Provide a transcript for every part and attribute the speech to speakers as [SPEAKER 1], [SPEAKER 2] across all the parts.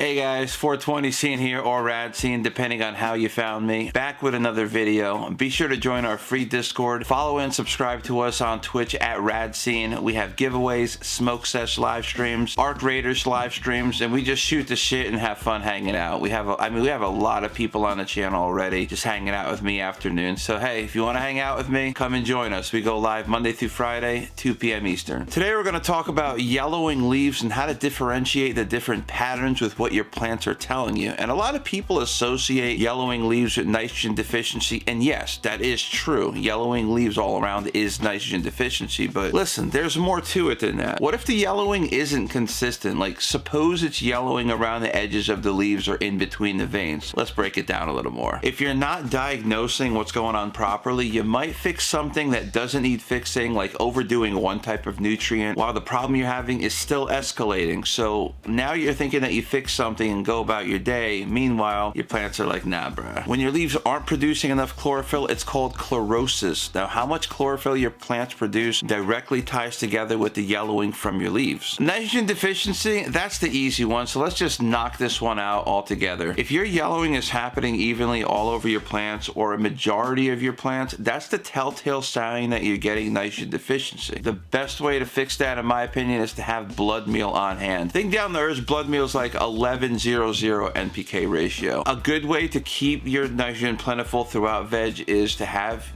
[SPEAKER 1] Hey guys, 420 Scene here, or Rad Scene, depending on how you found me. Back with another video. Be sure to join our free Discord. Follow and subscribe to us on Twitch at Rad Scene. We have giveaways, smoke sesh live streams, Arc Raiders live streams, and we just shoot the shit and have fun hanging out. We have a lot of people on the channel already just hanging out with me afternoons. So hey, if you want to hang out with me, come and join us. We go live Monday through Friday, 2 p.m. Eastern. Today we're going to talk about yellowing leaves and how to differentiate the different patterns with what your plants are telling you. And a lot of people associate yellowing leaves with nitrogen deficiency, and yes, that is true. Yellowing leaves all around is nitrogen deficiency, but listen, there's more to it than that. What if the yellowing isn't consistent? Like, suppose it's yellowing around the edges of the leaves or in between the veins. Let's break it down a little more. If you're not diagnosing what's going on properly, you might fix something that doesn't need fixing, like overdoing one type of nutrient, while the problem you're having is still escalating. So now you're thinking that you fixed something and go about your day. Meanwhile, your plants are like, nah, bruh. When your leaves aren't producing enough chlorophyll, it's called chlorosis. Now, how much chlorophyll your plants produce directly ties together with the yellowing from your leaves. Nitrogen deficiency, that's the easy one, so let's just knock this one out altogether. If your yellowing is happening evenly all over your plants, or a majority of your plants, that's the telltale sign that you're getting nitrogen deficiency. The best way to fix that, in my opinion, is to have blood meal on hand. Think down the earth, blood meal is like 11:0:0 NPK ratio. A good way to keep your nitrogen plentiful throughout veg is to have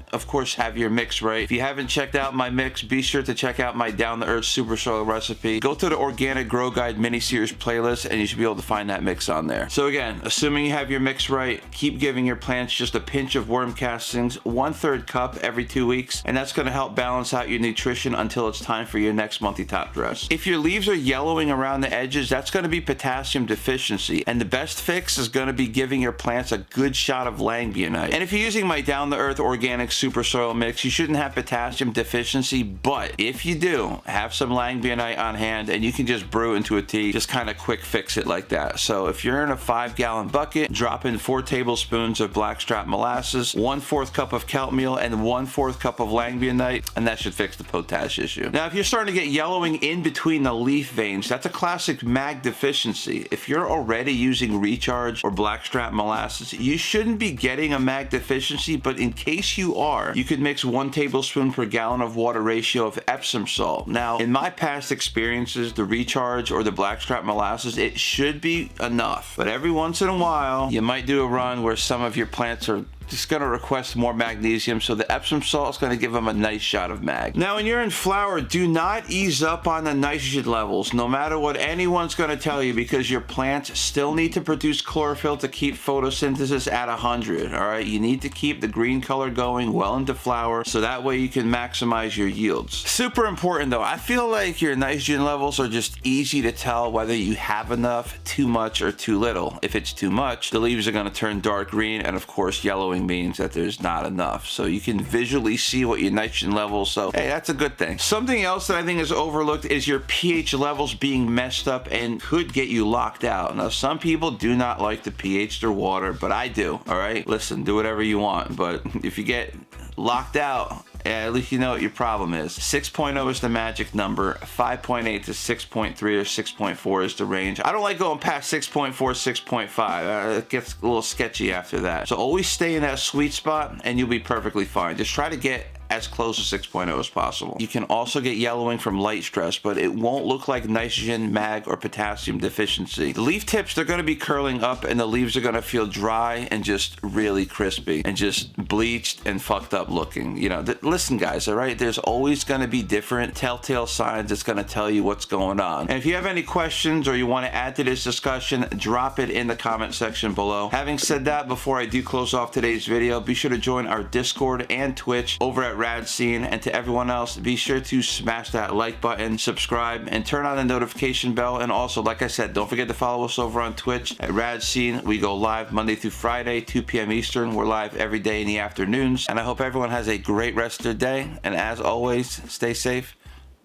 [SPEAKER 1] your mix right. If you haven't checked out my mix, be sure to check out my Down the Earth Super Soil recipe. Go to the Organic Grow Guide mini-series playlist and you should be able to find that mix on there. So again, assuming you have your mix right, keep giving your plants just a pinch of worm castings, 1/3 cup every 2 weeks, and that's going to help balance out your nutrition until it's time for your next monthly top dress. If your leaves are yellowing around the edges, that's going to be potassium deficiency, and the best fix is going to be giving your plants a good shot of langbionite. And if you're using my Down the Earth Organic Super Soil mix, you shouldn't have potassium deficiency, but if you do, have some langbionite on hand and you can just brew it into a tea, just kind of quick fix it like that. So if you're in a 5-gallon bucket, drop in 4 tablespoons of blackstrap molasses, 1/4 cup of kelp meal, and 1/4 cup of langbionite, and that should fix the potash issue. Now, if you're starting to get yellowing in between the leaf veins, that's a classic mag deficiency. If you're already using recharge or blackstrap molasses, you shouldn't be getting a mag deficiency, but in case you are, you could mix 1 tablespoon per gallon of water ratio of Epsom salt. Now, in my past experiences, the recharge or the blackstrap molasses, it should be enough, but every once in a while, you might do a run where some of your plants are just going to request more magnesium, so the Epsom salt is going to give them a nice shot of mag. Now, when you're in flower, do not ease up on the nitrogen levels, no matter what anyone's going to tell you, because your plants still need to produce chlorophyll to keep photosynthesis at 100, all right? You need to keep the green color going well into flower, so that way you can maximize your yields. Super important, though. I feel like your nitrogen levels are just easy to tell whether you have enough, too much, or too little. If it's too much, the leaves are going to turn dark green, and of course, yellowing means that there's not enough. So you can visually see what your nitrogen levels, so hey, that's a good thing. Something else that I think is overlooked is your pH levels being messed up and could get you locked out. Now, some people do not like the pH their water, but I do, all right? Listen, do whatever you want, but if you get locked out, at least you know what your problem is. 6.0 is the magic number. 5.8 to 6.3 or 6.4 is the range. I don't like going past 6.4, 6.5. It gets a little sketchy after that. So always stay in that sweet spot and you'll be perfectly fine. Just try to get as close to 6.0 as possible. You can also get yellowing from light stress, but it won't look like nitrogen, mag, or potassium deficiency. The leaf tips, they're going to be curling up and the leaves are going to feel dry and just really crispy and just bleached and fucked up looking. You know, listen guys, all right? There's always going to be different telltale signs that's going to tell you what's going on. And if you have any questions or you want to add to this discussion, drop it in the comment section below. Having said that, before I do close off today's video, be sure to join our Discord and Twitch over at Rad Scene, and to everyone else, be sure to smash that like button, subscribe, and turn on the notification bell. And also, like I said, don't forget to follow us over on Twitch at Rad Scene. We go live Monday through Friday, 2 p.m. Eastern. We're live every day in the afternoons, and I hope everyone has a great rest of their day. And as always, stay safe.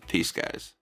[SPEAKER 1] Peace, guys.